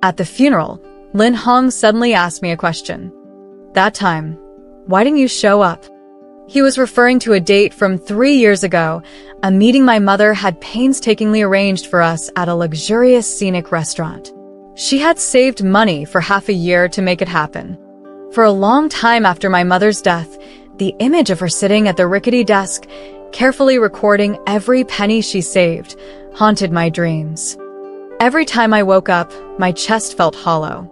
At the funeral, Lin Hong suddenly asked me a question. That time, why didn't you show up? He was referring to a date from 3 years ago, a meeting my mother had painstakingly arranged for us at a luxurious scenic restaurant. She had saved money for half a year to make it happen. For a long time after my mother's death, the image of her sitting at the rickety desk, carefully recording every penny she saved, haunted my dreams. Every time I woke up, my chest felt hollow.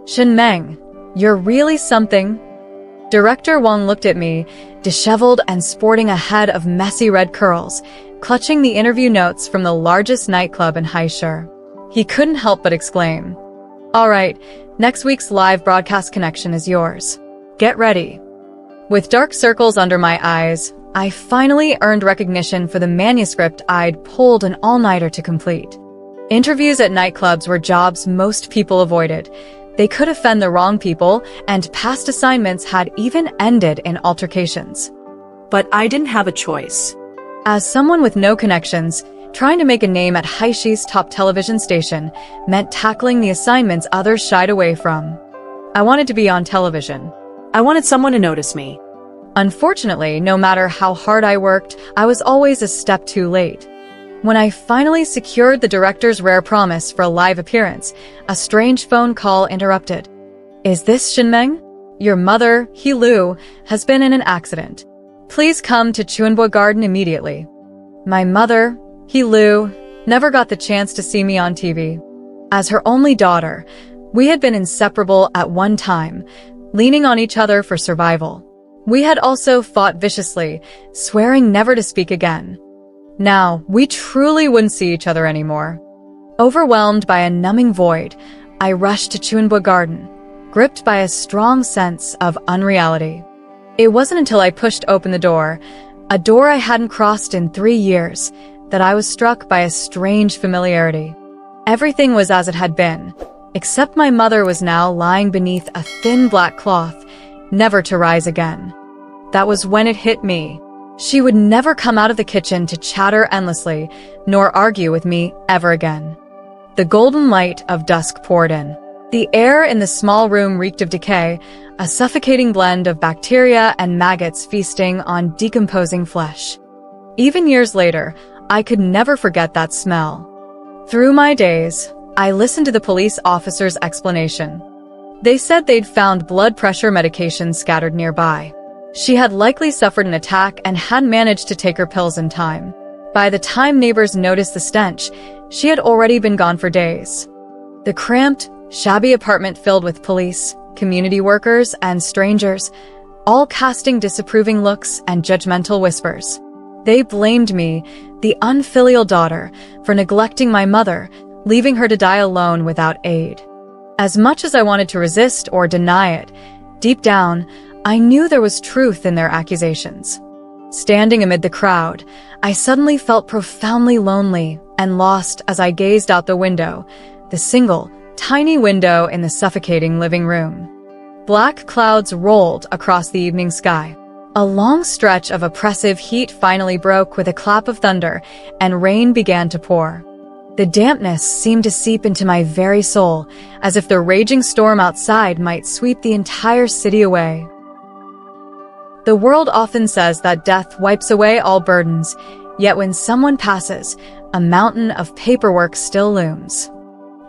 Shin Meng, you're really something. Director Wang looked at me, disheveled and sporting a head of messy red curls, clutching the interview notes from the largest nightclub in Haishur. He couldn't help but exclaim, "All right, next week's live broadcast connection is yours. Get ready." With dark circles under my eyes, I finally earned recognition for the manuscript I'd pulled an all-nighter to complete. Interviews at nightclubs were jobs most people avoided. They could offend the wrong people, and past assignments had even ended in altercations. But I didn't have a choice. As someone with no connections, trying to make a name at Haishi's top television station meant tackling the assignments others shied away from. I wanted to be on television. I wanted someone to notice me. Unfortunately, no matter how hard I worked, I was always a step too late. When I finally secured the director's rare promise for a live appearance, a strange phone call interrupted. "Is this Shin Meng? Your mother, He Lu, has been in an accident. Please come to Chuanbua Garden immediately." My mother, He Lu, never got the chance to see me on TV. As her only daughter, we had been inseparable at one time, leaning on each other for survival. We had also fought viciously, swearing never to speak again. Now, we truly wouldn't see each other anymore. Overwhelmed by a numbing void, I rushed to Chuanbua Garden, gripped by a strong sense of unreality. It wasn't until I pushed open the door, a door I hadn't crossed in 3 years, that I was struck by a strange familiarity. Everything was as it had been, except my mother was now lying beneath a thin black cloth, never to rise again. That was when it hit me. She would never come out of the kitchen to chatter endlessly, nor argue with me ever again. The golden light of dusk poured in. The air in the small room reeked of decay, a suffocating blend of bacteria and maggots feasting on decomposing flesh. Even years later, I could never forget that smell. Through my days, I listened to the police officer's explanation. They said they'd found blood pressure medication scattered nearby. She had likely suffered an attack and hadn't managed to take her pills in time. By the time neighbors noticed the stench, she had already been gone for days. The cramped, shabby apartment filled with police, community workers, and strangers, all casting disapproving looks and judgmental whispers. They blamed me, the unfilial daughter, for neglecting my mother, leaving her to die alone without aid. As much as I wanted to resist or deny it, deep down, I knew there was truth in their accusations. Standing amid the crowd, I suddenly felt profoundly lonely and lost as I gazed out the window, the single, tiny window in the suffocating living room. Black clouds rolled across the evening sky. A long stretch of oppressive heat finally broke with a clap of thunder, and rain began to pour. The dampness seemed to seep into my very soul, as if the raging storm outside might sweep the entire city away. The world often says that death wipes away all burdens, yet when someone passes, a mountain of paperwork still looms.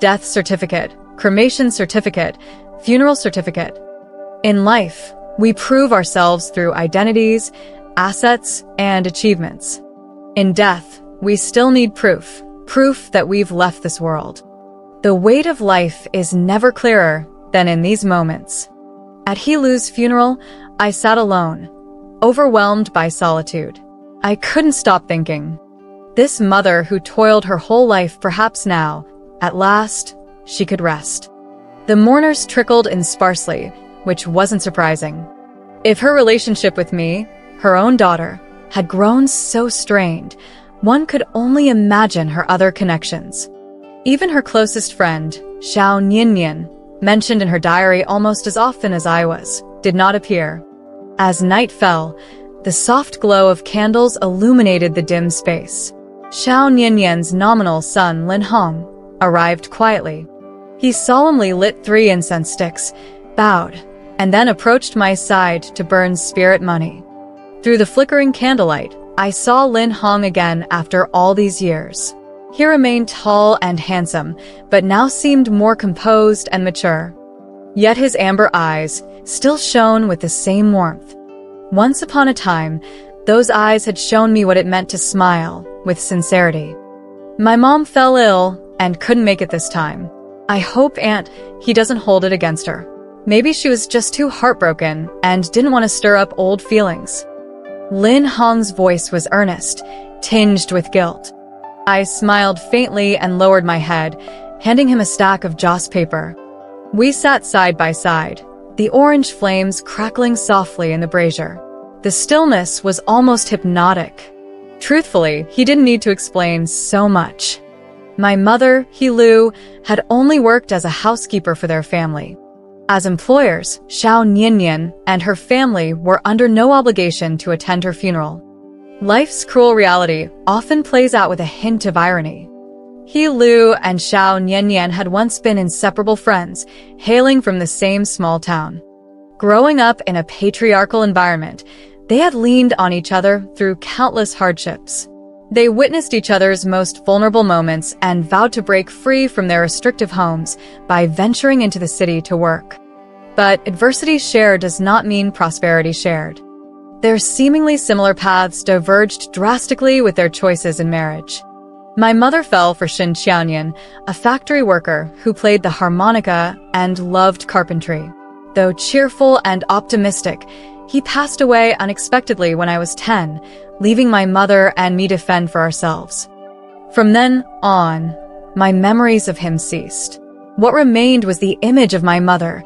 Death certificate, cremation certificate, funeral certificate. In life, we prove ourselves through identities, assets, and achievements. In death, we still need proof that we've left this world. The weight of life is never clearer than in these moments. At He Lu's funeral, I sat alone, overwhelmed by solitude. I couldn't stop thinking. This mother who toiled her whole life, perhaps now, at last, she could rest. The mourners trickled in sparsely, which wasn't surprising. If her relationship with me, her own daughter, had grown so strained, one could only imagine her other connections. Even her closest friend, Xiao Niannian, mentioned in her diary almost as often as I was, did not appear. As night fell, the soft glow of candles illuminated the dim space. Xiao Niannian's nominal son, Lin Hong, arrived quietly. He solemnly lit 3 incense sticks, bowed, and then approached my side to burn spirit money. Through the flickering candlelight, I saw Lin Hong again after all these years. He remained tall and handsome, but now seemed more composed and mature. Yet his amber eyes still shone with the same warmth. Once upon a time, those eyes had shown me what it meant to smile with sincerity. My mom fell ill and couldn't make it this time. I hope he doesn't hold it against her. Maybe she was just too heartbroken and didn't want to stir up old feelings. Lin Hong's voice was earnest, tinged with guilt. I smiled faintly and lowered my head, handing him a stack of joss paper. We sat side by side, the orange flames crackling softly in the brazier. The stillness was almost hypnotic. Truthfully, he didn't need to explain so much. My mother, He Lu, had only worked as a housekeeper for their family. As employers, Xiao Niannian and her family were under no obligation to attend her funeral. Life's cruel reality often plays out with a hint of irony. He Lu and Xiao Niannian had once been inseparable friends, hailing from the same small town. Growing up in a patriarchal environment, they had leaned on each other through countless hardships. They witnessed each other's most vulnerable moments and vowed to break free from their restrictive homes by venturing into the city to work. But adversity shared does not mean prosperity shared. Their seemingly similar paths diverged drastically with their choices in marriage. My mother fell for Shin Qiaonian, a factory worker who played the harmonica and loved carpentry. Though cheerful and optimistic, he passed away unexpectedly when I was 10, leaving my mother and me to fend for ourselves. From then on, my memories of him ceased. What remained was the image of my mother,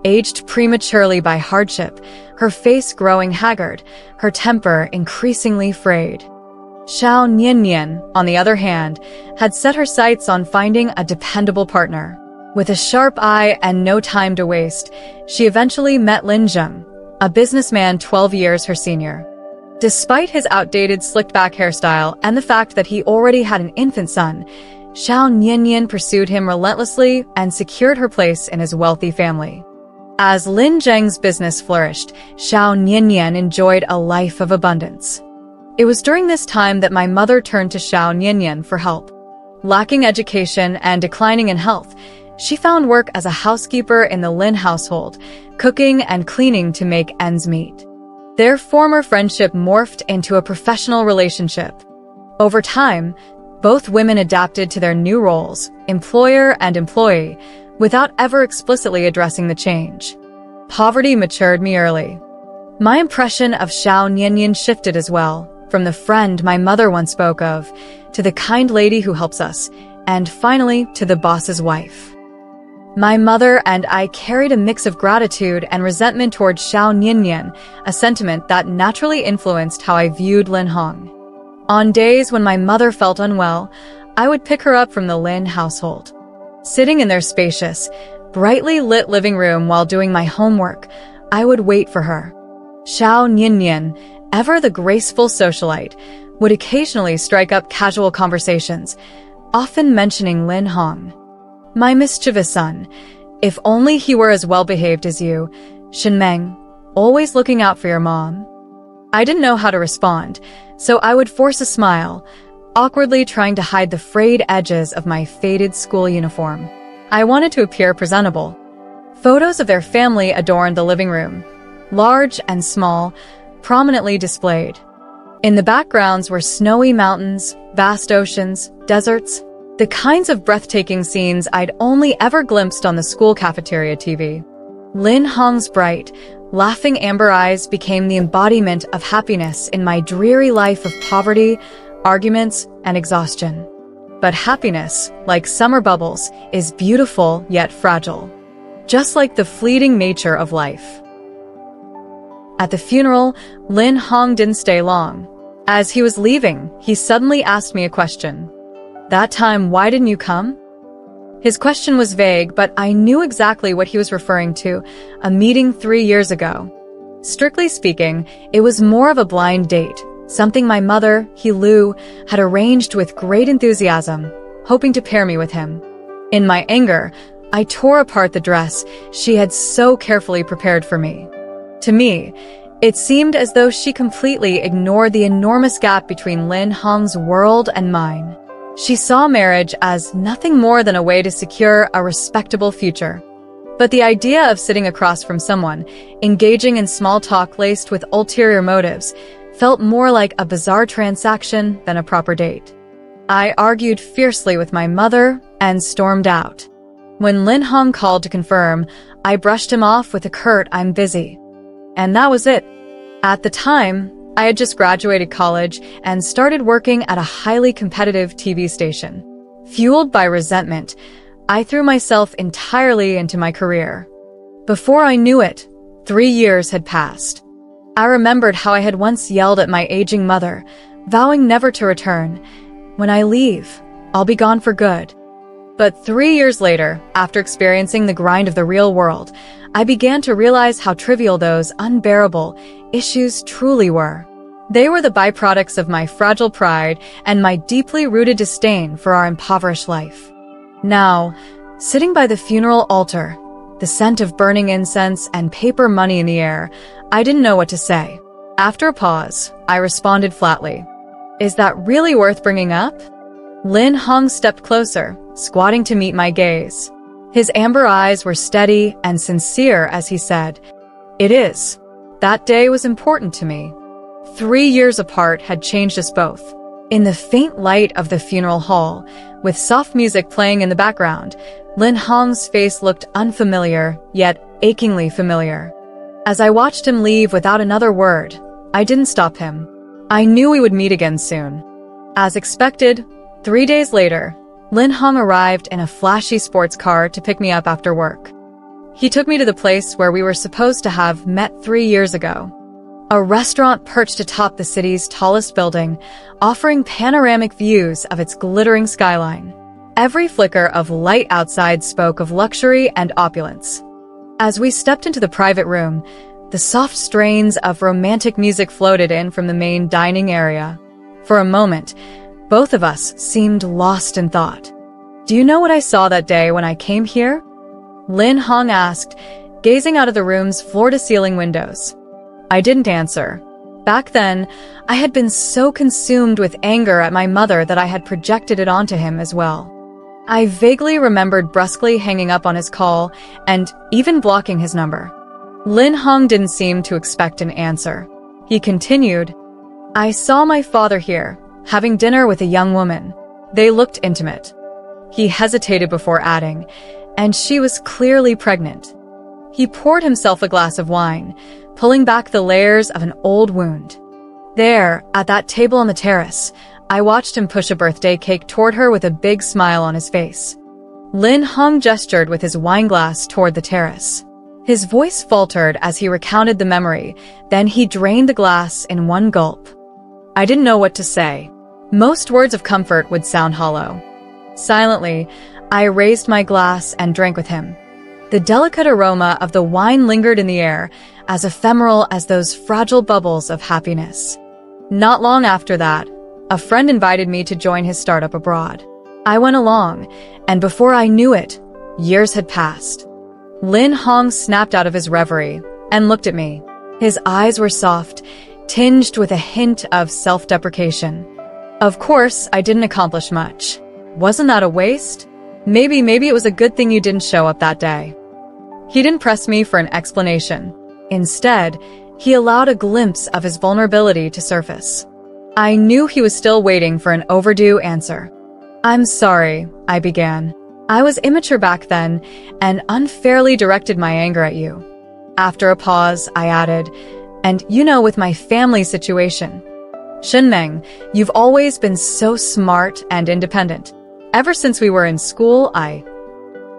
aged prematurely by hardship, her face growing haggard, her temper increasingly frayed. Xiao Niannian, on the other hand, had set her sights on finding a dependable partner. With a sharp eye and no time to waste, she eventually met Lin Zheng, a businessman 12 years her senior. Despite his outdated slicked-back hairstyle and the fact that he already had an infant son, Xiao Niannian pursued him relentlessly and secured her place in his wealthy family. As Lin Zheng's business flourished, Xiao Niannian enjoyed a life of abundance. It was during this time that my mother turned to Xiao Niannian for help. Lacking education and declining in health, she found work as a housekeeper in the Lin household, cooking and cleaning to make ends meet. Their former friendship morphed into a professional relationship. Over time, both women adapted to their new roles, employer and employee, without ever explicitly addressing the change. Poverty matured me early. My impression of Xiao Niannian shifted as well, from the friend my mother once spoke of, to the kind lady who helps us, and finally to the boss's wife. My mother and I carried a mix of gratitude and resentment towards Xiao Niannian, a sentiment that naturally influenced how I viewed Lin Hong. On days when my mother felt unwell, I would pick her up from the Lin household. Sitting in their spacious, brightly lit living room while doing my homework, I would wait for her. Xiao Niannian, ever the graceful socialite, would occasionally strike up casual conversations, often mentioning Lin Hong. My mischievous son, if only he were as well-behaved as you, Shinmeng, always looking out for your mom. I didn't know how to respond, so I would force a smile, awkwardly trying to hide the frayed edges of my faded school uniform. I wanted to appear presentable. Photos of their family adorned the living room, large and small, prominently displayed. In the backgrounds were snowy mountains, vast oceans, deserts, the kinds of breathtaking scenes I'd only ever glimpsed on the school cafeteria TV. Lin Hong's bright, laughing amber eyes became the embodiment of happiness in my dreary life of poverty, arguments, and exhaustion. But happiness, like summer bubbles, is beautiful yet fragile, just like the fleeting nature of life. At the funeral, Lin Hong didn't stay long. As he was leaving, he suddenly asked me a question. "That time, why didn't you come?" His question was vague, but I knew exactly what he was referring to, a meeting 3 years ago. Strictly speaking, it was more of a blind date, something my mother, He Lu, had arranged with great enthusiasm, hoping to pair me with him. In my anger, I tore apart the dress she had so carefully prepared for me. To me, it seemed as though she completely ignored the enormous gap between Lin Hong's world and mine. She saw marriage as nothing more than a way to secure a respectable future. But the idea of sitting across from someone, engaging in small talk laced with ulterior motives, felt more like a bizarre transaction than a proper date. I argued fiercely with my mother and stormed out. When Lin Hong called to confirm, I brushed him off with a curt "I'm busy." And that was it. At the time, I had just graduated college and started working at a highly competitive TV station. Fueled by resentment, I threw myself entirely into my career. Before I knew it, 3 years had passed. I remembered how I had once yelled at my aging mother, vowing never to return. "When I leave, I'll be gone for good." But 3 years later, after experiencing the grind of the real world, I began to realize how trivial those unbearable issues truly were. They were the byproducts of my fragile pride and my deeply rooted disdain for our impoverished life. Now, sitting by the funeral altar, the scent of burning incense and paper money in the air, I didn't know what to say. After a pause, I responded flatly, "Is that really worth bringing up?" Lin Hong stepped closer, squatting to meet my gaze. His amber eyes were steady and sincere as he said, "It is. That day was important to me. 3 years apart had changed us both." In the faint light of the funeral hall, with soft music playing in the background, Lin Hong's face looked unfamiliar, yet achingly familiar. As I watched him leave without another word, I didn't stop him. I knew we would meet again soon. As expected, 3 days later, Lin Hong arrived in a flashy sports car to pick me up after work. He took me to the place where we were supposed to have met 3 years ago. A restaurant perched atop the city's tallest building, offering panoramic views of its glittering skyline. Every flicker of light outside spoke of luxury and opulence. As we stepped into the private room, the soft strains of romantic music floated in from the main dining area. For a moment, both of us seemed lost in thought. "Do you know what I saw that day when I came here?" Lin Hong asked, gazing out of the room's floor-to-ceiling windows. I didn't answer. Back then, I had been so consumed with anger at my mother that I had projected it onto him as well. I vaguely remembered brusquely hanging up on his call and even blocking his number. Lin Hong didn't seem to expect an answer. He continued, "I saw my father here, having dinner with a young woman. They looked intimate." He hesitated before adding, "And she was clearly pregnant." He poured himself a glass of wine, pulling back the layers of an old wound. There, at that table on the terrace, I watched him push a birthday cake toward her with a big smile on his face. Lin Hong gestured with his wine glass toward the terrace. His voice faltered as he recounted the memory, then he drained the glass in one gulp. I didn't know what to say. Most words of comfort would sound hollow. Silently, I raised my glass and drank with him. The delicate aroma of the wine lingered in the air, as ephemeral as those fragile bubbles of happiness. Not long after that, a friend invited me to join his startup abroad. I went along, and before I knew it, years had passed. Lin Hong snapped out of his reverie and looked at me. His eyes were soft, tinged with a hint of self-deprecation. Of course, I didn't accomplish much. Wasn't that a waste? Maybe it was a good thing you didn't show up that day. He didn't press me for an explanation. Instead, he allowed a glimpse of his vulnerability to surface. I knew he was still waiting for an overdue answer. "I'm sorry," I began. "I was immature back then and unfairly directed my anger at you." After a pause, I added, "And with my family situation. Shinmeng, you've always been so smart and independent. Ever since we were in school,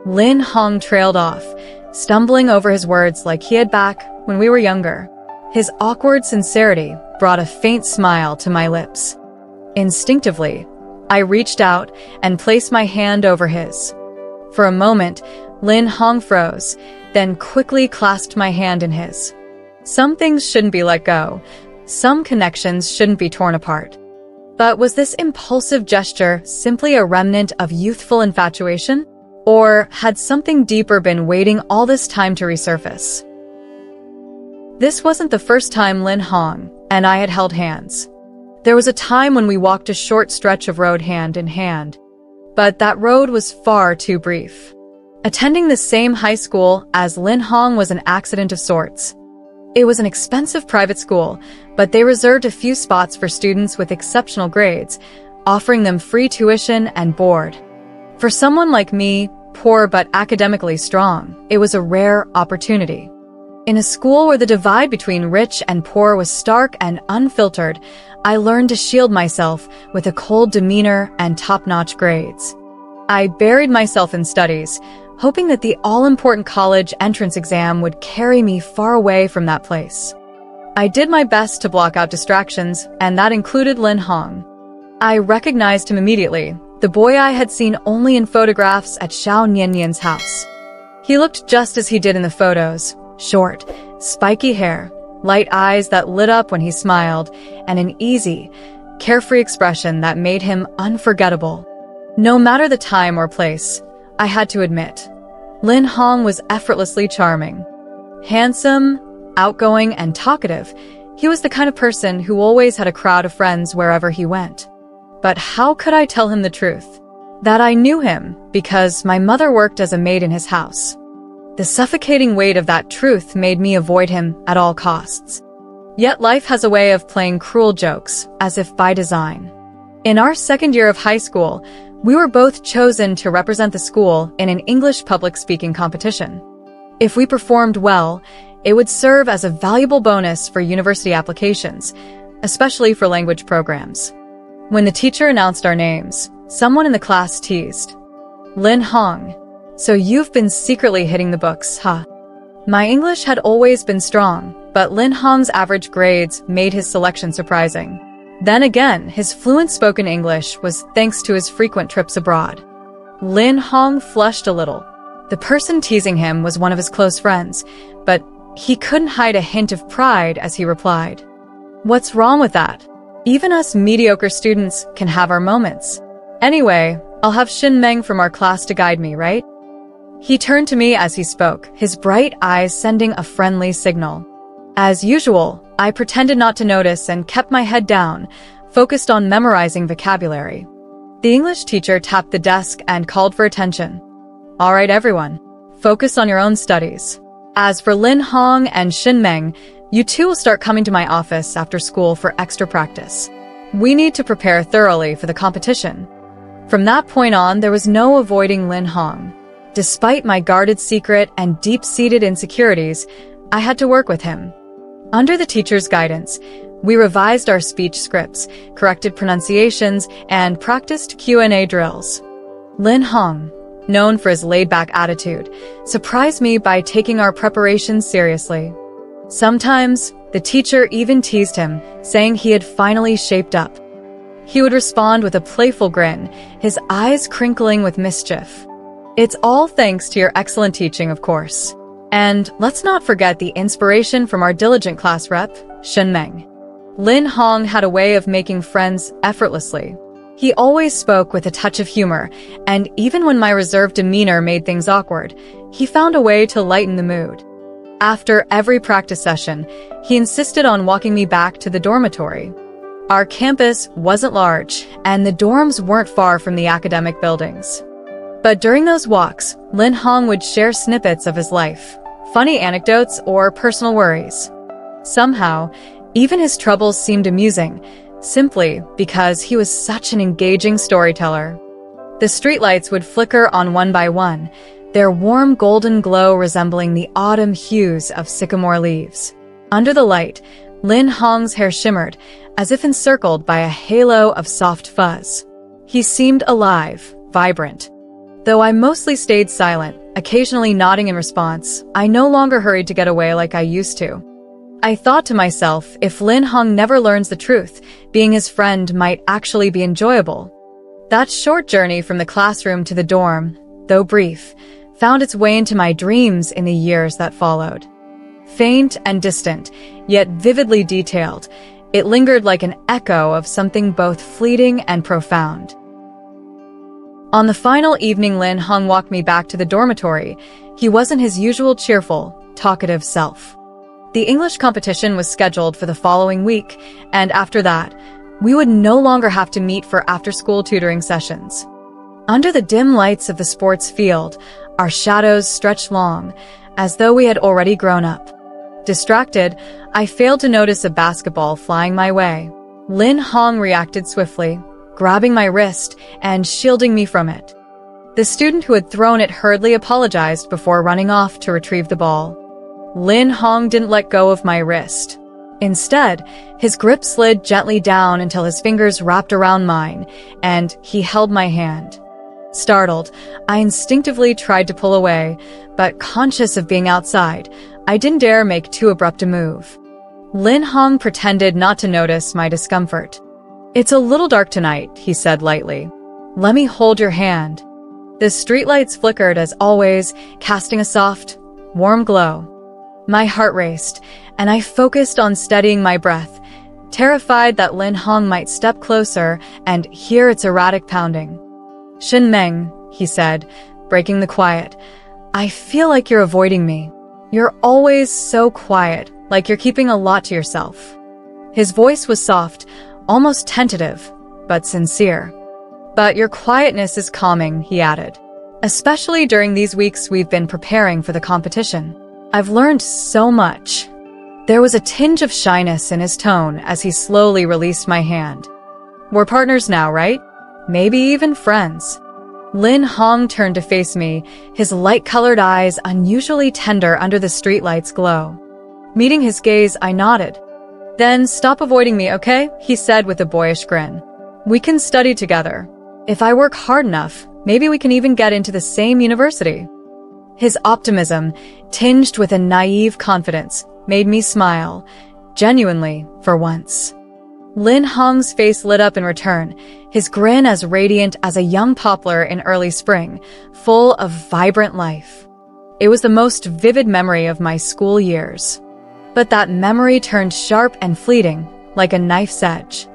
Lin Hong trailed off, stumbling over his words like he had back when we were younger. His awkward sincerity brought a faint smile to my lips. Instinctively, I reached out and placed my hand over his. For a moment, Lin Hong froze, then quickly clasped my hand in his. Some things shouldn't be let go. Some connections shouldn't be torn apart. But was this impulsive gesture simply a remnant of youthful infatuation? Or had something deeper been waiting all this time to resurface? This wasn't the first time Lin Hong and I had held hands. There was a time when we walked a short stretch of road hand in hand, but that road was far too brief. Attending the same high school as Lin Hong was an accident of sorts. It was an expensive private school, but they reserved a few spots for students with exceptional grades, offering them free tuition and board. For someone like me, poor but academically strong, it was a rare opportunity. In a school where the divide between rich and poor was stark and unfiltered, I learned to shield myself with a cold demeanor and top-notch grades. I buried myself in studies, hoping that the all-important college entrance exam would carry me far away from that place. I did my best to block out distractions, and that included Lin Hong. I recognized him immediately, the boy I had seen only in photographs at Xiao Nianyan's house. He looked just as he did in the photos, short, spiky hair, light eyes that lit up when he smiled, and an easy, carefree expression that made him unforgettable. No matter the time or place, I had to admit, Lin Hong was effortlessly charming. Handsome, outgoing, and talkative, he was the kind of person who always had a crowd of friends wherever he went. But how could I tell him the truth? That I knew him because my mother worked as a maid in his house. The suffocating weight of that truth made me avoid him at all costs. Yet life has a way of playing cruel jokes, as if by design. In our second year of high school, we were both chosen to represent the school in an English public speaking competition. If we performed well, it would serve as a valuable bonus for university applications, especially for language programs. When the teacher announced our names, someone in the class teased, "Lin Hong, so you've been secretly hitting the books, huh?" My English had always been strong, but Lin Hong's average grades made his selection surprising. Then again, his fluent spoken English was thanks to his frequent trips abroad. Lin Hong flushed a little. The person teasing him was one of his close friends, but he couldn't hide a hint of pride as he replied, "What's wrong with that? Even us mediocre students can have our moments. Anyway, I'll have Xin Meng from our class to guide me, right?" He turned to me as he spoke, his bright eyes sending a friendly signal. As usual, I pretended not to notice and kept my head down, focused on memorizing vocabulary. The English teacher tapped the desk and called for attention. "All right, everyone, focus on your own studies. As for Lin Hong and Xin Meng, you two will start coming to my office after school for extra practice. We need to prepare thoroughly for the competition." From that point on, there was no avoiding Lin Hong. Despite my guarded secret and deep-seated insecurities, I had to work with him. Under the teacher's guidance, we revised our speech scripts, corrected pronunciations, and practiced Q&A drills. Lin Hong, known for his laid-back attitude, surprised me by taking our preparations seriously. Sometimes, the teacher even teased him, saying he had finally shaped up. He would respond with a playful grin, his eyes crinkling with mischief. "It's all thanks to your excellent teaching, of course. And let's not forget the inspiration from our diligent class rep, Xin Meng." Lin Hong had a way of making friends effortlessly. He always spoke with a touch of humor, and even when my reserved demeanor made things awkward, he found a way to lighten the mood. After every practice session, he insisted on walking me back to the dormitory. Our campus wasn't large, and the dorms weren't far from the academic buildings. But during those walks, Lin Hong would share snippets of his life, funny anecdotes, or personal worries. Somehow, even his troubles seemed amusing, simply because he was such an engaging storyteller. The streetlights would flicker on one by one, their warm golden glow resembling the autumn hues of sycamore leaves. Under the light, Lin Hong's hair shimmered, as if encircled by a halo of soft fuzz. He seemed alive, vibrant. Though I mostly stayed silent, occasionally nodding in response, I no longer hurried to get away like I used to. I thought to myself, if Lin Hong never learns the truth, being his friend might actually be enjoyable. That short journey from the classroom to the dorm, though brief, found its way into my dreams in the years that followed. Faint and distant, yet vividly detailed, it lingered like an echo of something both fleeting and profound. On the final evening, Lin Hong walked me back to the dormitory. He wasn't his usual cheerful, talkative self. The English competition was scheduled for the following week, and after that, we would no longer have to meet for after-school tutoring sessions. Under the dim lights of the sports field, our shadows stretched long, as though we had already grown up. Distracted, I failed to notice a basketball flying my way. Lin Hong reacted swiftly, grabbing my wrist and shielding me from it. The student who had thrown it hurriedly apologized before running off to retrieve the ball. Lin Hong didn't let go of my wrist. Instead, his grip slid gently down until his fingers wrapped around mine, and he held my hand. Startled, I instinctively tried to pull away, but conscious of being outside, I didn't dare make too abrupt a move. Lin Hong pretended not to notice my discomfort. "It's a little dark tonight," he said lightly. "Let me hold your hand." The streetlights flickered as always, casting a soft, warm glow. My heart raced, and I focused on steadying my breath, terrified that Lin Hong might step closer and hear its erratic pounding. "Shin Meng," he said, breaking the quiet, "I feel like you're avoiding me. You're always so quiet, like you're keeping a lot to yourself." His voice was soft, almost tentative, but sincere. "But your quietness is calming," he added. "Especially during these weeks we've been preparing for the competition. I've learned so much." There was a tinge of shyness in his tone as he slowly released my hand. "We're partners now, right? Maybe even friends." Lin Hong turned to face me, his light-colored eyes unusually tender under the streetlight's glow. Meeting his gaze, I nodded. "Then stop avoiding me, okay?" he said with a boyish grin. "We can study together. If I work hard enough, maybe we can even get into the same university." His optimism, tinged with a naive confidence, made me smile, genuinely, for once. Lin Hong's face lit up in return, his grin as radiant as a young poplar in early spring, full of vibrant life. It was the most vivid memory of my school years. But that memory turned sharp and fleeting, like a knife's edge.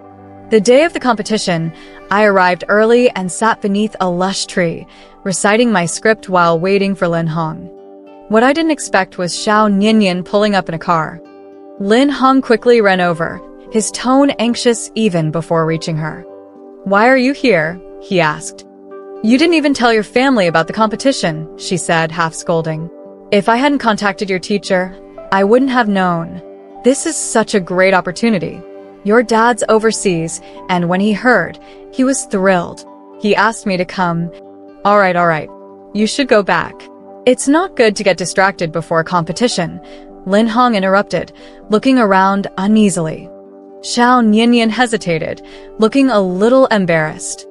The day of the competition, I arrived early and sat beneath a lush tree, reciting my script while waiting for Lin Hong. What I didn't expect was Xiao Nianyan pulling up in a car. Lin Hong quickly ran over, his tone anxious even before reaching her. "Why are you here?" he asked. "You didn't even tell your family about the competition," she said, half scolding. "If I hadn't contacted your teacher, I wouldn't have known. This is such a great opportunity. Your dad's overseas, and when he heard, he was thrilled. He asked me to come." All right. You should go back. "It's not good to get distracted before a competition," Lin Hong interrupted, looking around uneasily. Xiao Nianyan hesitated, looking a little embarrassed.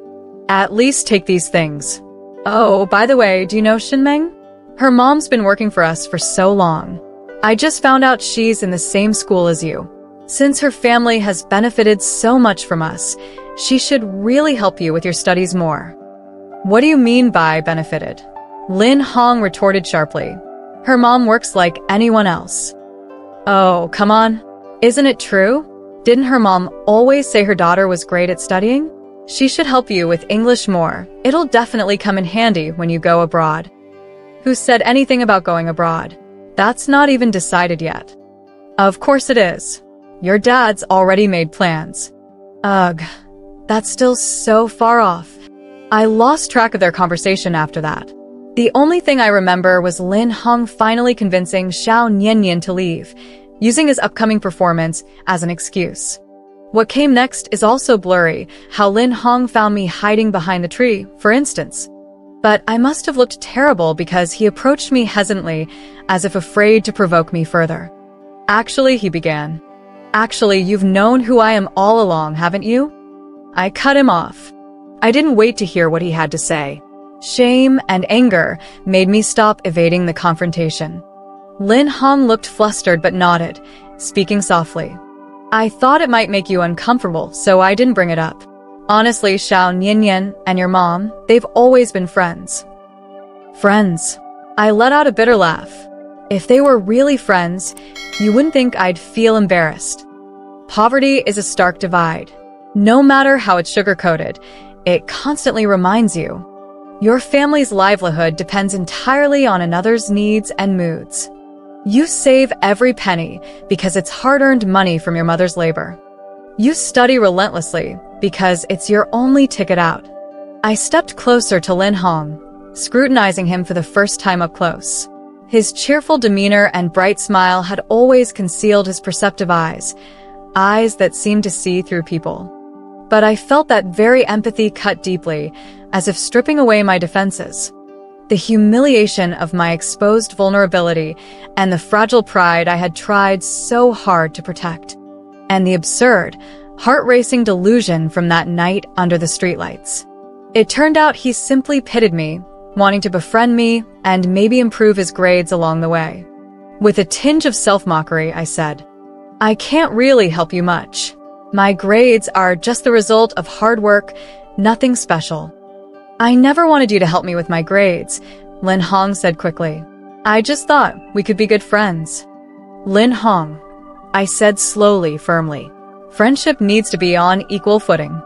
"At least take these things. Oh, by the way, do you know Shin Meng? Her mom's been working for us for so long. I just found out she's in the same school as you. Since her family has benefited so much from us, she should really help you with your studies more." "What do you mean by benefited?" Lin Hong retorted sharply. "Her mom works like anyone else." "Oh, come on. Isn't it true? Didn't her mom always say her daughter was great at studying? She should help you with English more. It'll definitely come in handy when you go abroad." "Who said anything about going abroad? That's not even decided yet." "Of course it is. Your dad's already made plans." Ugh, that's still so far off. I lost track of their conversation after that. The only thing I remember was Lin Hong finally convincing Xiao Nianyan to leave, using his upcoming performance as an excuse. What came next is also blurry, how Lin Hong found me hiding behind the tree, for instance. But I must have looked terrible because he approached me hesitantly, as if afraid to provoke me further. "Actually," he began. "Actually, you've known who I am all along, haven't you?" I cut him off. I didn't wait to hear what he had to say. Shame and anger made me stop evading the confrontation. Lin Hong looked flustered but nodded, speaking softly. "I thought it might make you uncomfortable, so I didn't bring it up. Honestly, Xiao Nianyan and your mom, they've always been friends." "Friends?" I let out a bitter laugh. "If they were really friends, you wouldn't think I'd feel embarrassed. Poverty is a stark divide. No matter how it's sugar-coated, it constantly reminds you. Your family's livelihood depends entirely on another's needs and moods. You save every penny because it's hard-earned money from your mother's labor. You study relentlessly because it's your only ticket out. I stepped closer to Lin Hong, scrutinizing him for the first time up close. His cheerful demeanor and bright smile had always concealed his perceptive eyes that seemed to see through people. But I felt that very empathy cut deeply, as if stripping away my defenses. The humiliation of my exposed vulnerability and the fragile pride I had tried so hard to protect. And the absurd, heart-racing delusion from that night under the streetlights. It turned out he simply pitied me, wanting to befriend me and maybe improve his grades along the way. With a tinge of self-mockery, I said, "I can't really help you much. My grades are just the result of hard work, nothing special." "I never wanted you to help me with my grades," Lin Hong said quickly. "I just thought we could be good friends." "Lin Hong," I said slowly, firmly. "Friendship needs to be on equal footing."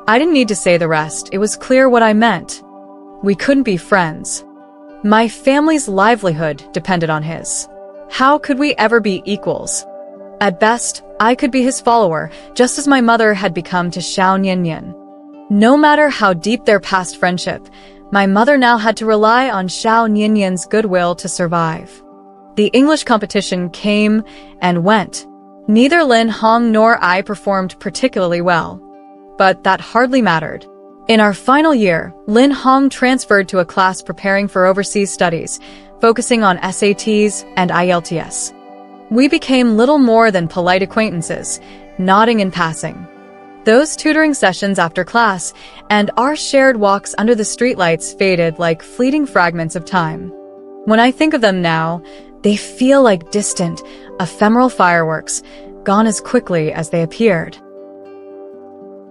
I didn't need to say the rest. It was clear what I meant. We couldn't be friends. My family's livelihood depended on his. How could we ever be equals? At best, I could be his follower, just as my mother had become to Xiao Niannian. No matter how deep their past friendship, my mother now had to rely on Xiao Niannian's goodwill to survive. The English competition came and went. Neither Lin Hong nor I performed particularly well. But that hardly mattered. In our final year, Lin Hong transferred to a class preparing for overseas studies, focusing on SATs and IELTS. We became little more than polite acquaintances, nodding in passing. Those tutoring sessions after class and our shared walks under the streetlights faded like fleeting fragments of time. When I think of them now, they feel like distant, ephemeral fireworks, gone as quickly as they appeared.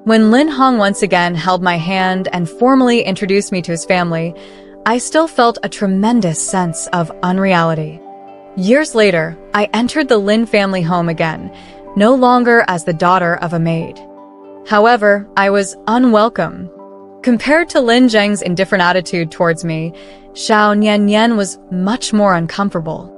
When Lin Hong once again held my hand and formally introduced me to his family, I still felt a tremendous sense of unreality. Years later, I entered the Lin family home again, no longer as the daughter of a maid. However, I was unwelcome. Compared to Lin Zheng's indifferent attitude towards me, Xiao Niannian was much more uncomfortable.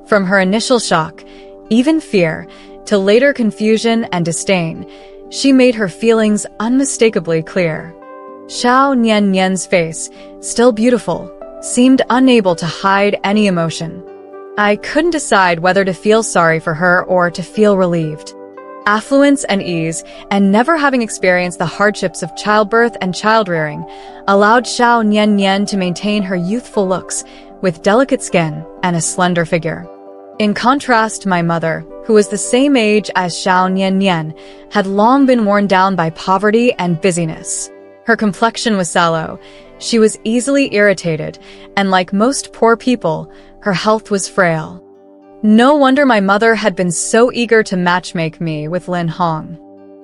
From her initial shock, even fear, to later confusion and disdain, she made her feelings unmistakably clear. Xiao Niannian's face, still beautiful, seemed unable to hide any emotion. I couldn't decide whether to feel sorry for her or to feel relieved. Affluence and ease, and never having experienced the hardships of childbirth and childrearing, allowed Xiao Niannian to maintain her youthful looks, with delicate skin and a slender figure. In contrast, my mother, who was the same age as Xiao Niannian, had long been worn down by poverty and busyness. Her complexion was sallow, she was easily irritated, and like most poor people, her health was frail. No wonder my mother had been so eager to matchmake me with Lin Hong.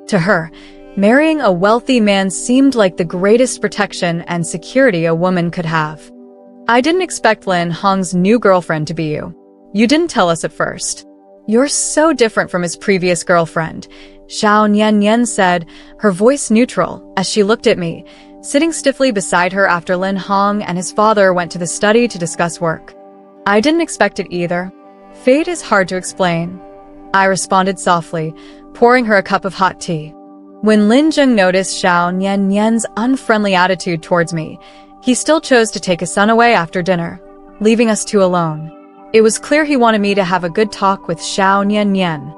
To her, marrying a wealthy man seemed like the greatest protection and security a woman could have. "I didn't expect Lin Hong's new girlfriend to be you. You didn't tell us at first. You're so different from his previous girlfriend," Xiao Niannian said, her voice neutral, as she looked at me, sitting stiffly beside her after Lin Hong and his father went to the study to discuss work. "I didn't expect it either. Fate is hard to explain," I responded softly, pouring her a cup of hot tea. When Lin Zheng noticed Xiao Niannian's unfriendly attitude towards me, he still chose to take his son away after dinner, leaving us two alone. It was clear he wanted me to have a good talk with Xiao Niannian.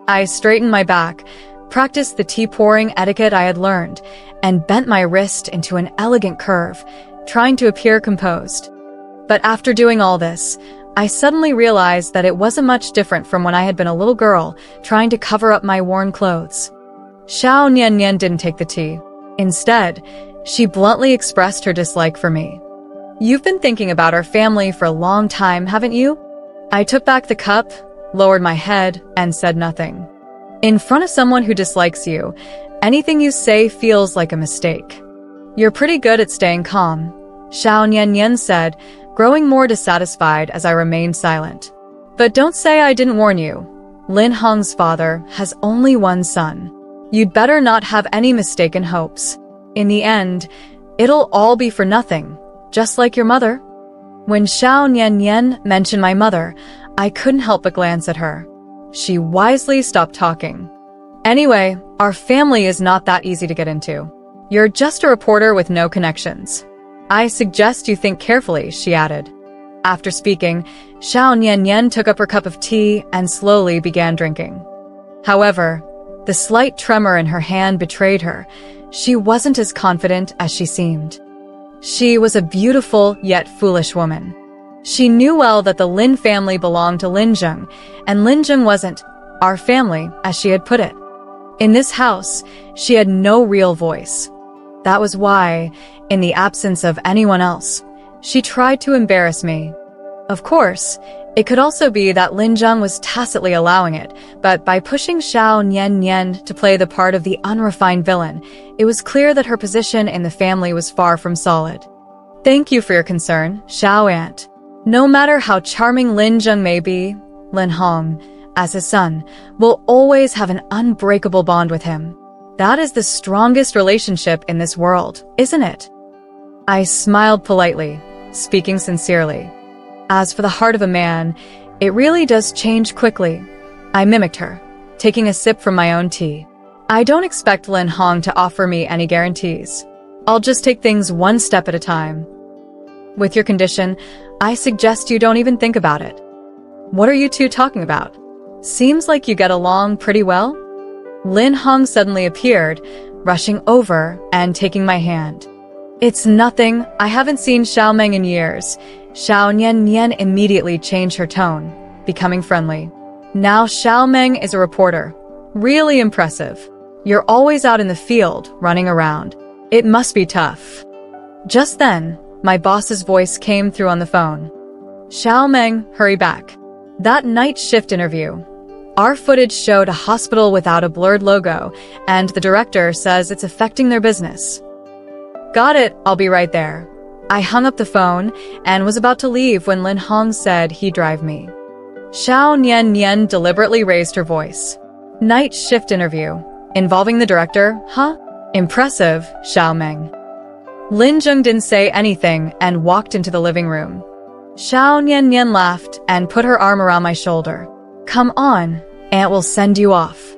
I straightened my back, practiced the tea pouring etiquette I had learned, and bent my wrist into an elegant curve, trying to appear composed. But after doing all this, I suddenly realized that it wasn't much different from when I had been a little girl trying to cover up my worn clothes. Xiao Niannian didn't take the tea. Instead, she bluntly expressed her dislike for me. "You've been thinking about our family for a long time, haven't you?" I took back the cup, lowered my head, and said nothing. In front of someone who dislikes you, anything you say feels like a mistake. "You're pretty good at staying calm," Xiao Niannian said, growing more dissatisfied as I remained silent. "But don't say I didn't warn you. Lin Hong's father has only one son. You'd better not have any mistaken hopes. In the end, it'll all be for nothing, just like your mother." When Xiao Nian mentioned my mother, I couldn't help but glance at her. She wisely stopped talking. "Anyway, our family is not that easy to get into. You're just a reporter with no connections. I suggest you think carefully," she added. After speaking, Xiao Nian took up her cup of tea and slowly began drinking. However, the slight tremor in her hand betrayed her. She wasn't as confident as she seemed. She was a beautiful yet foolish woman. She knew well that the Lin family belonged to Lin Zheng, and Lin Zheng wasn't our family, as she had put it. In this house, she had no real voice. That was why, in the absence of anyone else, she tried to embarrass me. Of course, it could also be that Lin Zheng was tacitly allowing it, but by pushing Xiao Nian to play the part of the unrefined villain, it was clear that her position in the family was far from solid. "Thank you for your concern, Xiao Aunt. No matter how charming Lin Zheng may be, Lin Hong, as his son, will always have an unbreakable bond with him. That is the strongest relationship in this world, isn't it?" I smiled politely, speaking sincerely. As for the heart of a man, it really does change quickly. I mimicked her, taking a sip from my own tea. I don't expect Lin Hong to offer me any guarantees. I'll just take things one step at a time. With your condition, I suggest you don't even think about it. What are you two talking about? Seems like you get along pretty well. Lin Hong suddenly appeared, rushing over and taking my hand. "It's nothing. I haven't seen Xiao Meng in years." Xiao Nian immediately changed her tone, becoming friendly. "Now Xiao Meng is a reporter. Really impressive. You're always out in the field, running around. It must be tough." Just then, my boss's voice came through on the phone. "Xiao Meng, hurry back. That night shift interview. Our footage showed a hospital without a blurred logo, and the director says it's affecting their business." "Got it, I'll be right there." I hung up the phone and was about to leave when Lin Hong said he'd drive me. Xiao Nian deliberately raised her voice. "Night shift interview. Involving the director, huh? Impressive, Xiao Meng." Lin Zheng didn't say anything and walked into the living room. Xiao Nian laughed and put her arm around my shoulder. "Come on, Aunt will send you off."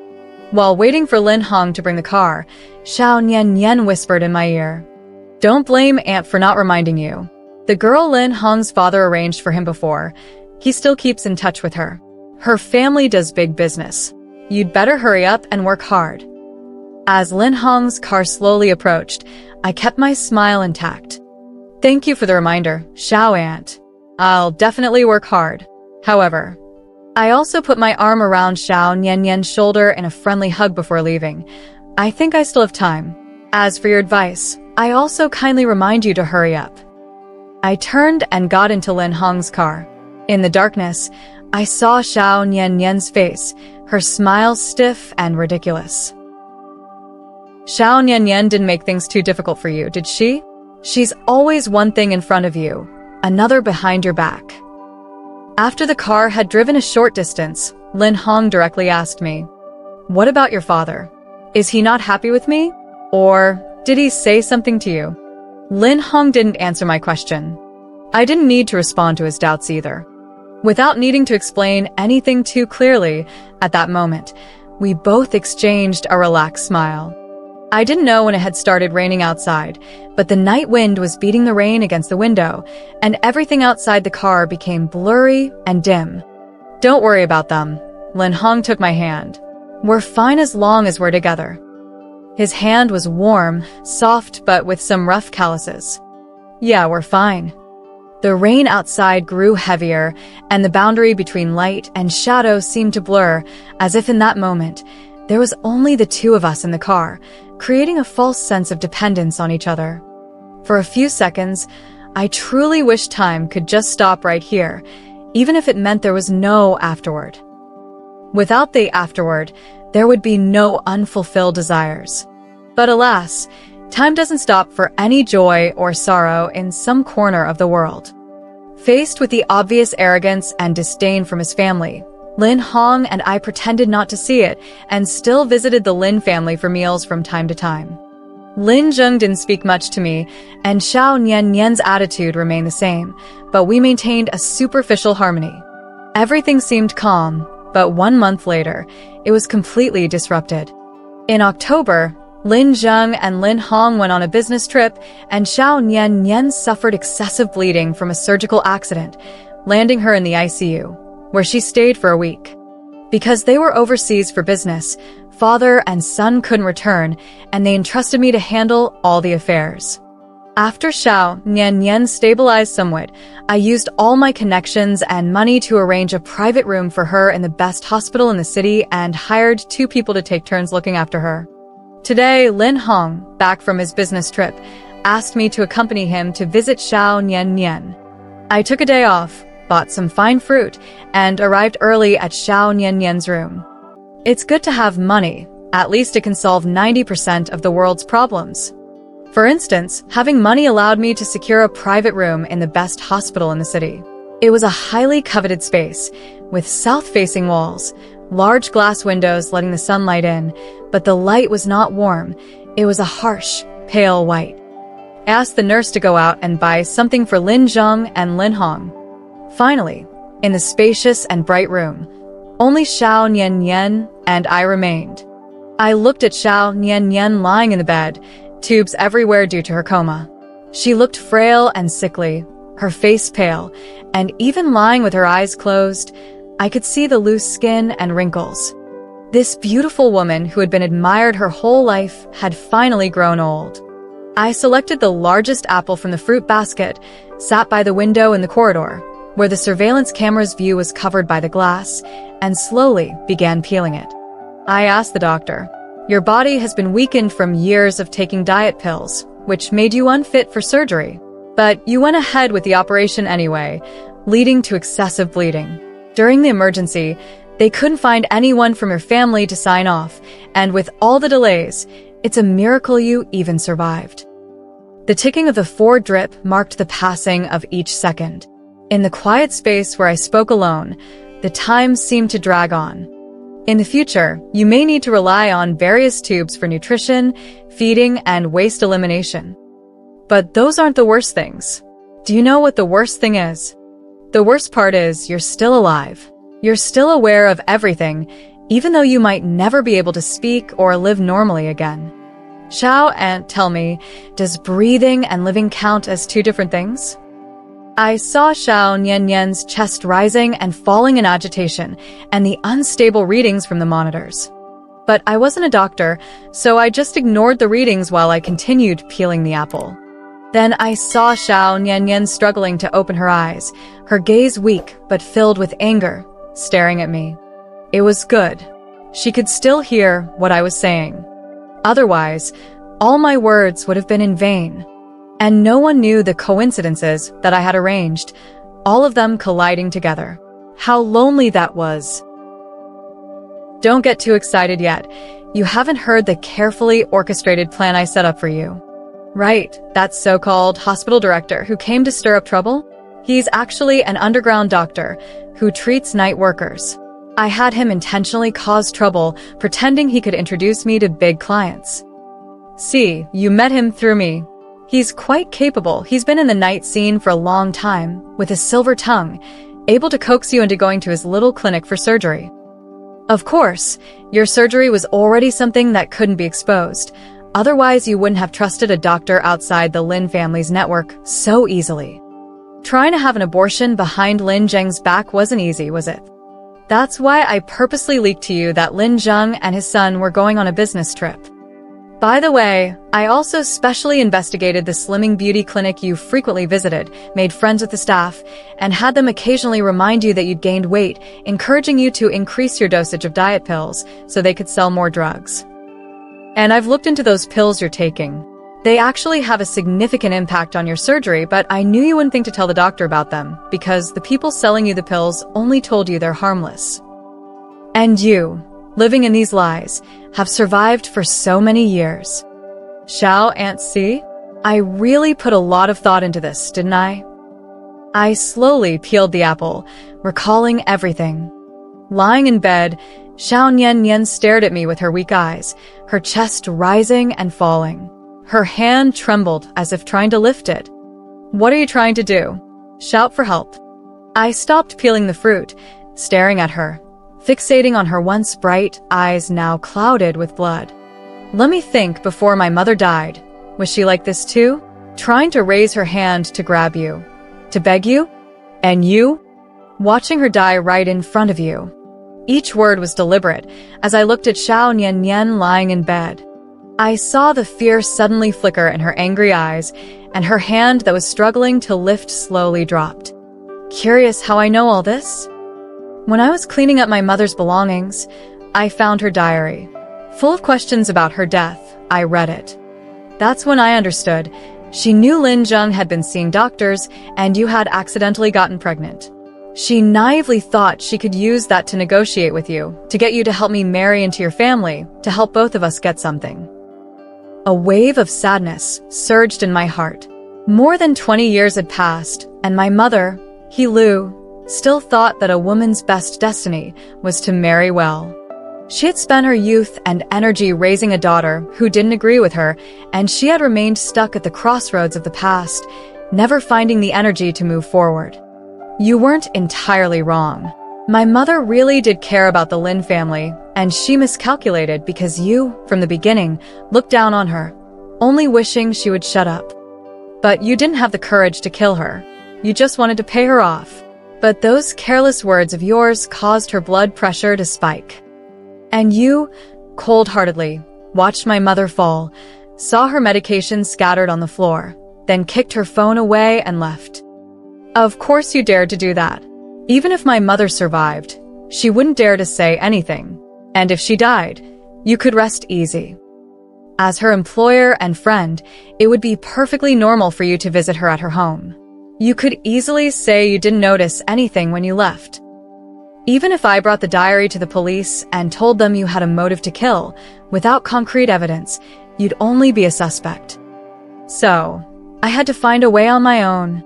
While waiting for Lin Hong to bring the car, Xiao Nian whispered in my ear, "Don't blame Aunt for not reminding you. The girl Lin Hong's father arranged for him before. He still keeps in touch with her. Her family does big business. You'd better hurry up and work hard." As Lin Hong's car slowly approached, I kept my smile intact. "Thank you for the reminder, Xiao Aunt. I'll definitely work hard." However, I also put my arm around Xiao Nian's shoulder in a friendly hug before leaving. "I think I still have time. As for your advice, I also kindly remind you to hurry up." I turned and got into Lin Hong's car. In the darkness, I saw Xiao Nian's face, her smile stiff and ridiculous. "Xiao Nian didn't make things too difficult for you, did she? She's always one thing in front of you, another behind your back." After the car had driven a short distance, Lin Hong directly asked me, "What about your father? Is he not happy with me? Or did he say something to you?" Lin Hong didn't answer my question. I didn't need to respond to his doubts either. Without needing to explain anything too clearly, at that moment, we both exchanged a relaxed smile. I didn't know when it had started raining outside, but the night wind was beating the rain against the window, and everything outside the car became blurry and dim. "Don't worry about them." Lin Hong took my hand. "We're fine as long as we're together." His hand was warm, soft, but with some rough calluses. "Yeah, we're fine." The rain outside grew heavier, and the boundary between light and shadow seemed to blur, as if in that moment, there was only the two of us in the car, creating a false sense of dependence on each other. For a few seconds, I truly wished time could just stop right here, even if it meant there was no afterward. Without the afterward, there would be no unfulfilled desires. But alas, time doesn't stop for any joy or sorrow in some corner of the world. Faced with the obvious arrogance and disdain from his family, Lin Hong and I pretended not to see it and still visited the Lin family for meals from time to time. Lin Zheng didn't speak much to me, and Xiao Nian's attitude remained the same, but we maintained a superficial harmony. Everything seemed calm, but 1 month later, it was completely disrupted. In October, Lin Zheng and Lin Hong went on a business trip, and Xiao Nian suffered excessive bleeding from a surgical accident, landing her in the ICU, where she stayed for a week. Because they were overseas for business, father and son couldn't return, and they entrusted me to handle all the affairs. After Xiao Nian stabilized somewhat, I used all my connections and money to arrange a private room for her in the best hospital in the city and hired 2 people to take turns looking after her. Today, Lin Hong, back from his business trip, asked me to accompany him to visit Xiao Nian. I took a day off, bought some fine fruit, and arrived early at Xiao Nian's room. It's good to have money. At least it can solve 90% of the world's problems. For instance, having money allowed me to secure a private room in the best hospital in the city. It was a highly coveted space, with south-facing walls, large glass windows letting the sunlight in, but the light was not warm. It was a harsh, pale white. I asked the nurse to go out and buy something for Lin Zheng and Lin Hong. Finally, in the spacious and bright room, only Xiao Nian and I remained. I looked at Xiao Nian lying in the bed, tubes everywhere due to her coma. She looked frail and sickly, her face pale, and even lying with her eyes closed, I could see the loose skin and wrinkles. This beautiful woman who had been admired her whole life had finally grown old. I selected the largest apple from the fruit basket, sat by the window in the corridor, where the surveillance camera's view was covered by the glass, and slowly began peeling it. I asked the doctor, "Your body has been weakened from years of taking diet pills, which made you unfit for surgery. But you went ahead with the operation anyway, leading to excessive bleeding. During the emergency, they couldn't find anyone from your family to sign off, and with all the delays, it's a miracle you even survived." The ticking of the 4 drip marked the passing of each second. In the quiet space where I spoke alone, the time seemed to drag on. In the future, you may need to rely on various tubes for nutrition, feeding, and waste elimination. But those aren't the worst things. Do you know what the worst thing is? The worst part is you're still alive. You're still aware of everything, even though you might never be able to speak or live normally again. Xiao, and tell me, does breathing and living count as 2 different things? I saw Xiao Nian's chest rising and falling in agitation, and the unstable readings from the monitors. But I wasn't a doctor, so I just ignored the readings while I continued peeling the apple. Then I saw Xiao Nian struggling to open her eyes, her gaze weak but filled with anger, staring at me. It was good. She could still hear what I was saying. Otherwise, all my words would have been in vain. And no one knew the coincidences that I had arranged, all of them colliding together. How lonely that was. Don't get too excited yet. You haven't heard the carefully orchestrated plan I set up for you. Right, that so-called hospital director who came to stir up trouble? He's actually an underground doctor who treats night workers. I had him intentionally cause trouble, pretending he could introduce me to big clients. See, you met him through me. He's quite capable. He's been in the night scene for a long time, with a silver tongue, able to coax you into going to his little clinic for surgery. Of course, your surgery was already something that couldn't be exposed. Otherwise, you wouldn't have trusted a doctor outside the Lin family's network so easily. Trying to have an abortion behind Lin Zheng's back wasn't easy, was it? That's why I purposely leaked to you that Lin Zheng and his son were going on a business trip. By the way, I also specially investigated the slimming beauty clinic you frequently visited, made friends with the staff, and had them occasionally remind you that you'd gained weight, encouraging you to increase your dosage of diet pills so they could sell more drugs. And I've looked into those pills you're taking. They actually have a significant impact on your surgery, but I knew you wouldn't think to tell the doctor about them, because the people selling you the pills only told you they're harmless. And you, living in these lies, have survived for so many years. Xiao Aunt C? I really put a lot of thought into this, didn't I? I slowly peeled the apple, recalling everything. Lying in bed, Xiao Nian stared at me with her weak eyes, her chest rising and falling. Her hand trembled as if trying to lift it. "What are you trying to do? Shout for help." I stopped peeling the fruit, staring at her, fixating on her once bright eyes now clouded with blood. Let me think. Before my mother died, was she like this too? Trying to raise her hand to grab you, to beg you? And you? Watching her die right in front of you. Each word was deliberate as I looked at Xiao Nian lying in bed. I saw the fear suddenly flicker in her angry eyes, and her hand that was struggling to lift slowly dropped. Curious how I know all this? When I was cleaning up my mother's belongings, I found her diary. Full of questions about her death, I read it. That's when I understood. She knew Lin Zheng had been seeing doctors, and you had accidentally gotten pregnant. She naively thought she could use that to negotiate with you, to get you to help me marry into your family, to help both of us get something. A wave of sadness surged in my heart. More than 20 years had passed, and my mother, He Lu, still thought that a woman's best destiny was to marry well. She had spent her youth and energy raising a daughter who didn't agree with her, and she had remained stuck at the crossroads of the past, never finding the energy to move forward. You weren't entirely wrong. My mother really did care about the Lin family, and she miscalculated because you, from the beginning, looked down on her, only wishing she would shut up. But you didn't have the courage to kill her. You just wanted to pay her off. But those careless words of yours caused her blood pressure to spike. And you, cold-heartedly, watched my mother fall, saw her medication scattered on the floor, then kicked her phone away and left. Of course you dared to do that. Even if my mother survived, she wouldn't dare to say anything. And if she died, you could rest easy. As her employer and friend, it would be perfectly normal for you to visit her at her home. You could easily say you didn't notice anything when you left. Even if I brought the diary to the police and told them you had a motive to kill, without concrete evidence, you'd only be a suspect. So, I had to find a way on my own.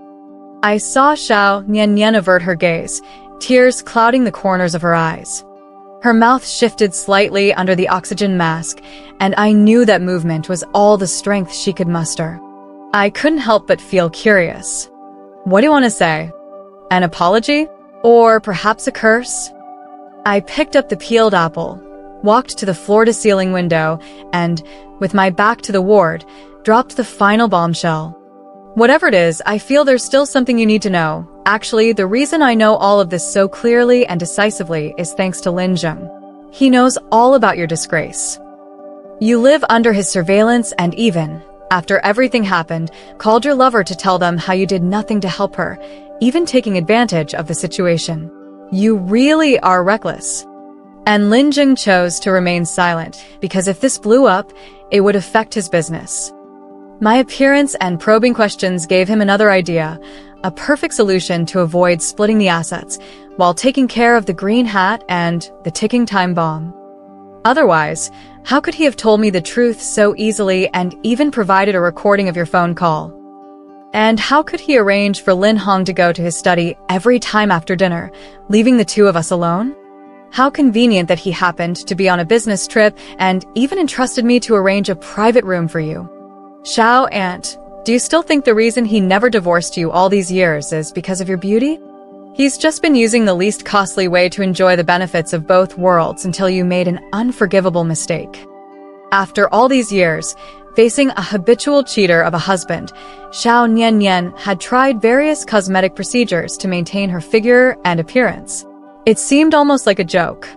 I saw Xiao Nian avert her gaze, tears clouding the corners of her eyes. Her mouth shifted slightly under the oxygen mask, and I knew that movement was all the strength she could muster. I couldn't help but feel curious. What do you want to say? An apology? Or perhaps a curse? I picked up the peeled apple, walked to the floor-to-ceiling window, and, with my back to the ward, dropped the final bombshell. Whatever it is, I feel there's still something you need to know. Actually, the reason I know all of this so clearly and decisively is thanks to Lin Zheng. He knows all about your disgrace. You live under his surveillance and even, after everything happened, called your lover to tell them how you did nothing to help her, even taking advantage of the situation. You really are reckless. And Lin Zheng chose to remain silent, because if this blew up, it would affect his business. My appearance and probing questions gave him another idea, a perfect solution to avoid splitting the assets, while taking care of the green hat and the ticking time bomb. Otherwise, how could he have told me the truth so easily and even provided a recording of your phone call? And how could he arrange for Lin Hong to go to his study every time after dinner, leaving the two of us alone? How convenient that he happened to be on a business trip and even entrusted me to arrange a private room for you. Xiao Aunt, do you still think the reason he never divorced you all these years is because of your beauty? He's just been using the least costly way to enjoy the benefits of both worlds until you made an unforgivable mistake. After all these years, facing a habitual cheater of a husband, Xiao Nian had tried various cosmetic procedures to maintain her figure and appearance. It seemed almost like a joke.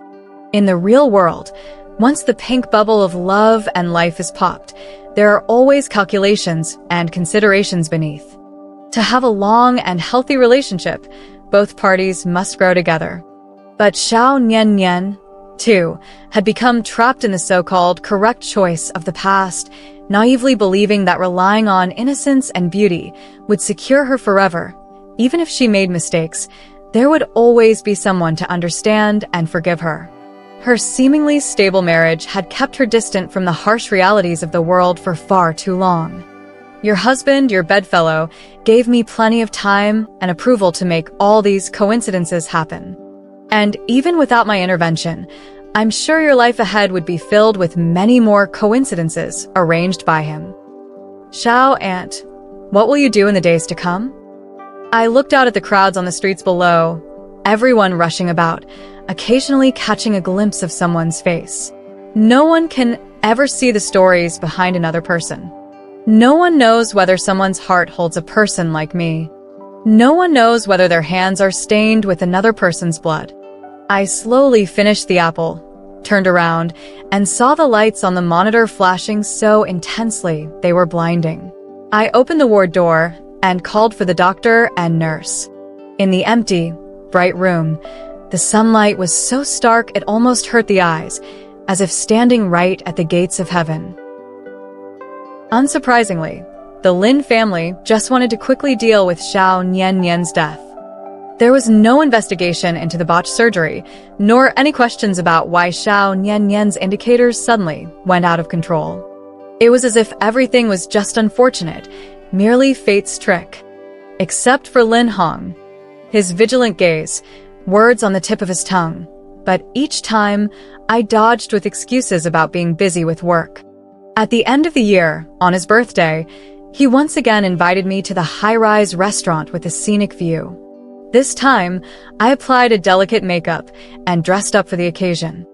In the real world, once the pink bubble of love and life is popped, there are always calculations and considerations beneath. To have a long and healthy relationship, both parties must grow together. But Xiao Nian, too, had become trapped in the so-called correct choice of the past, naively believing that relying on innocence and beauty would secure her forever. Even if she made mistakes, there would always be someone to understand and forgive her. Her seemingly stable marriage had kept her distant from the harsh realities of the world for far too long. Your husband, your bedfellow, gave me plenty of time and approval to make all these coincidences happen. And even without my intervention, I'm sure your life ahead would be filled with many more coincidences arranged by him. Xiao, aunt, what will you do in the days to come? I looked out at the crowds on the streets below, everyone rushing about, occasionally catching a glimpse of someone's face. No one can ever see the stories behind another person. No one knows whether someone's heart holds a person like me. No one knows whether their hands are stained with another person's blood. I slowly finished the apple, turned around, and saw the lights on the monitor flashing so intensely they were blinding. I opened the ward door and called for the doctor and nurse. In the empty, bright room, the sunlight was so stark it almost hurt the eyes, as if standing right at the gates of heaven. Unsurprisingly, the Lin family just wanted to quickly deal with Xiao Niannian's death. There was no investigation into the botched surgery, nor any questions about why Xiao Niannian's indicators suddenly went out of control. It was as if everything was just unfortunate, merely fate's trick. Except for Lin Hong. His vigilant gaze, words on the tip of his tongue. But each time, I dodged with excuses about being busy with work. At the end of the year, on his birthday, he once again invited me to the high-rise restaurant with a scenic view. This time, I applied a delicate makeup and dressed up for the occasion.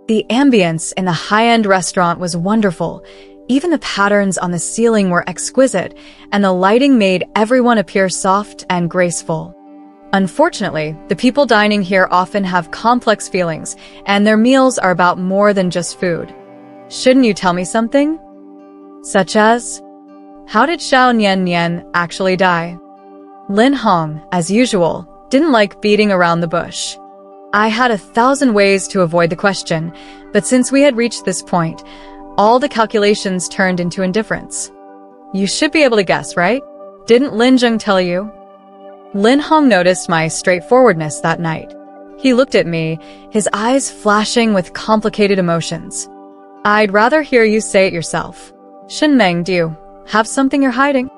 The ambience in the high-end restaurant was wonderful. Even the patterns on the ceiling were exquisite, and the lighting made everyone appear soft and graceful. Unfortunately, the people dining here often have complex feelings, and their meals are about more than just food. Shouldn't you tell me something? Such as, how did Xiao Niannian actually die? Lin Hong, as usual, didn't like beating around the bush. I had 1,000 ways to avoid the question, but since we had reached this point, all the calculations turned into indifference. You should be able to guess, right? Didn't Lin Zheng tell you? Lin Hong noticed my straightforwardness that night. He looked at me, his eyes flashing with complicated emotions. I'd rather hear you say it yourself. Shenmeng, do you have something you're hiding?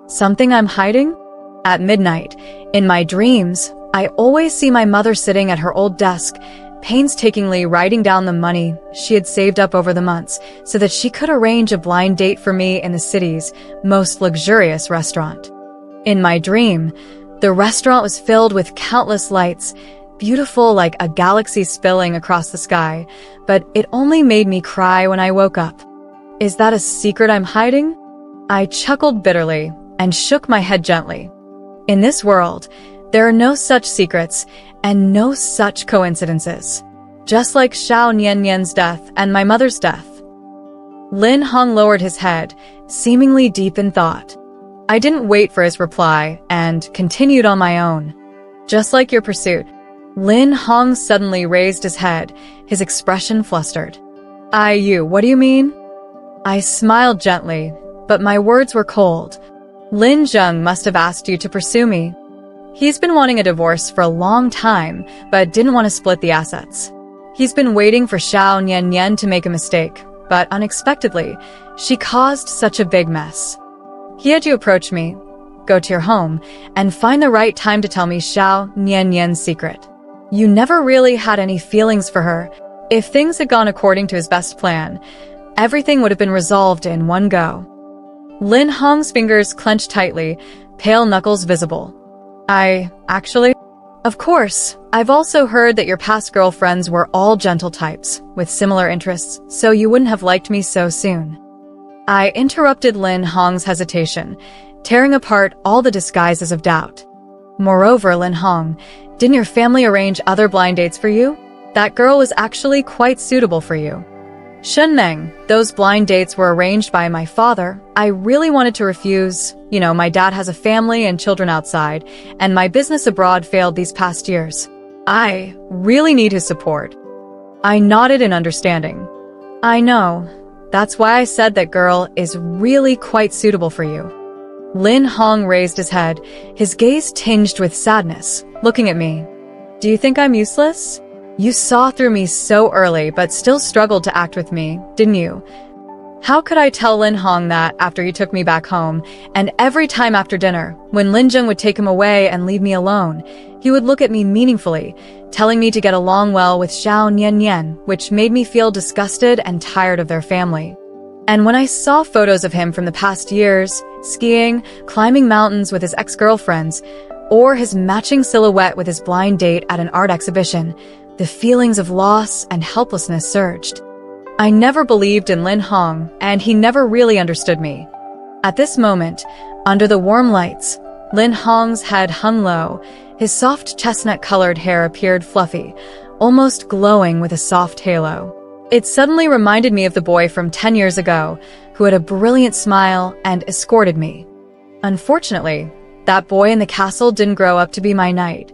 Something I'm hiding? At midnight, in my dreams, I always see my mother sitting at her old desk, painstakingly writing down the money she had saved up over the months so that she could arrange a blind date for me in the city's most luxurious restaurant. In my dream, the restaurant was filled with countless lights, beautiful like a galaxy spilling across the sky, but it only made me cry when I woke up. Is that a secret I'm hiding? I chuckled bitterly and shook my head gently. In this world, there are no such secrets and no such coincidences. Just like Xiao Niannian's death and my mother's death. Lin Hong lowered his head, seemingly deep in thought. I didn't wait for his reply and continued on my own. Just like your pursuit, Lin Hong suddenly raised his head, his expression flustered. What do you mean? I smiled gently, but my words were cold. Lin Zheng must have asked you to pursue me. He's been wanting a divorce for a long time, but didn't want to split the assets. He's been waiting for Xiao Niannian to make a mistake, but unexpectedly, she caused such a big mess. He had to approach me, go to your home, and find the right time to tell me Xiao Niannian's secret. You never really had any feelings for her. If things had gone according to his best plan, everything would have been resolved in one go. Lin Hong's fingers clenched tightly, pale knuckles visible. Of course, I've also heard that your past girlfriends were all gentle types, with similar interests, so you wouldn't have liked me so soon. I interrupted Lin Hong's hesitation, tearing apart all the disguises of doubt. Moreover, Lin Hong, didn't your family arrange other blind dates for you? That girl was actually quite suitable for you. Shenmeng, those blind dates were arranged by my father. I really wanted to refuse. My dad has a family and children outside, and my business abroad failed these past years. I really need his support. I nodded in understanding. I know. That's why I said that girl is really quite suitable for you. Lin Hong raised his head, his gaze tinged with sadness, looking at me. Do you think I'm useless? You saw through me so early, but still struggled to act with me, didn't you? How could I tell Lin Hong that after he took me back home, and every time after dinner, when Lin Zheng would take him away and leave me alone, he would look at me meaningfully, telling me to get along well with Xiao Niannian, which made me feel disgusted and tired of their family. And when I saw photos of him from the past years, skiing, climbing mountains with his ex-girlfriends, or his matching silhouette with his blind date at an art exhibition, the feelings of loss and helplessness surged. I never believed in Lin Hong, and he never really understood me. At this moment, under the warm lights, Lin Hong's head hung low, his soft chestnut-colored hair appeared fluffy, almost glowing with a soft halo. It suddenly reminded me of the boy from 10 years ago, who had a brilliant smile and escorted me. Unfortunately, that boy in the castle didn't grow up to be my knight.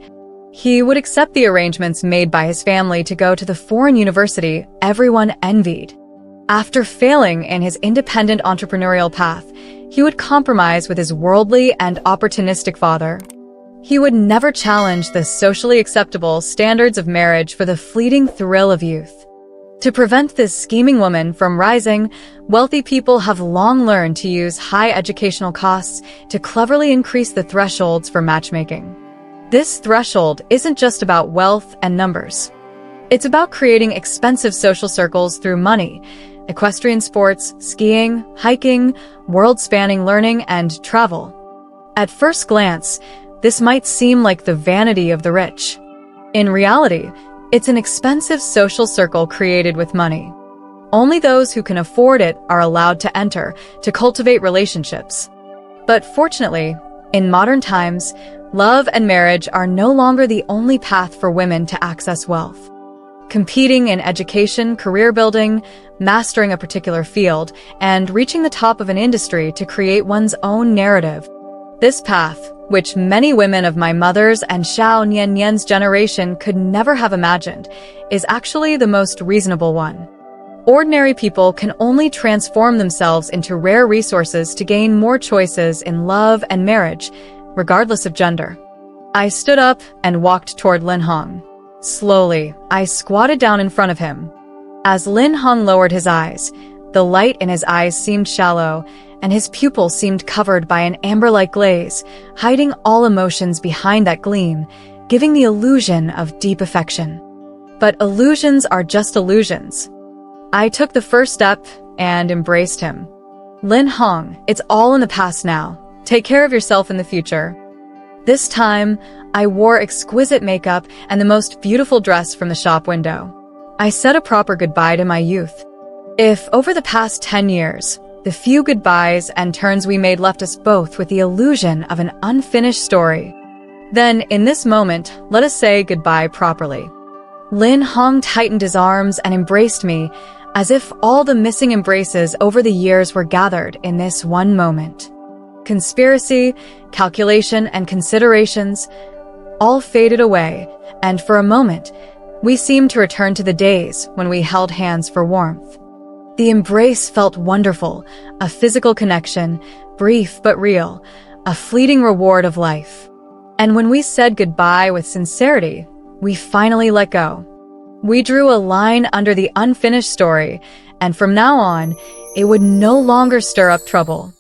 He would accept the arrangements made by his family to go to the foreign university everyone envied. After failing in his independent entrepreneurial path, he would compromise with his worldly and opportunistic father. He would never challenge the socially acceptable standards of marriage for the fleeting thrill of youth. To prevent this scheming woman from rising, wealthy people have long learned to use high educational costs to cleverly increase the thresholds for matchmaking. This threshold isn't just about wealth and numbers. It's about creating expensive social circles through money, equestrian sports, skiing, hiking, world-spanning learning, and travel. At first glance, this might seem like the vanity of the rich. In reality, it's an expensive social circle created with money. Only those who can afford it are allowed to enter to cultivate relationships. But fortunately, in modern times, love and marriage are no longer the only path for women to access wealth. Competing in education, career building, mastering a particular field, and reaching the top of an industry to create one's own narrative. This path, which many women of my mother's and Xiao Niannian's generation could never have imagined, is actually the most reasonable one. Ordinary people can only transform themselves into rare resources to gain more choices in love and marriage, regardless of gender. I stood up and walked toward Lin Hong. Slowly, I squatted down in front of him. As Lin Hong lowered his eyes, the light in his eyes seemed shallow, and his pupils seemed covered by an amber-like glaze, hiding all emotions behind that gleam, giving the illusion of deep affection. But illusions are just illusions. I took the first step and embraced him. Lin Hong, it's all in the past now. Take care of yourself in the future. This time, I wore exquisite makeup and the most beautiful dress from the shop window. I said a proper goodbye to my youth. If over the past 10 years, the few goodbyes and turns we made left us both with the illusion of an unfinished story, then in this moment, let us say goodbye properly. Lin Hong tightened his arms and embraced me, as if all the missing embraces over the years were gathered in this one moment. Conspiracy, calculation, and considerations all faded away, and for a moment, we seemed to return to the days when we held hands for warmth. The embrace felt wonderful, a physical connection, brief but real, a fleeting reward of life. And when we said goodbye with sincerity, we finally let go. We drew a line under the unfinished story, and from now on, it would no longer stir up trouble.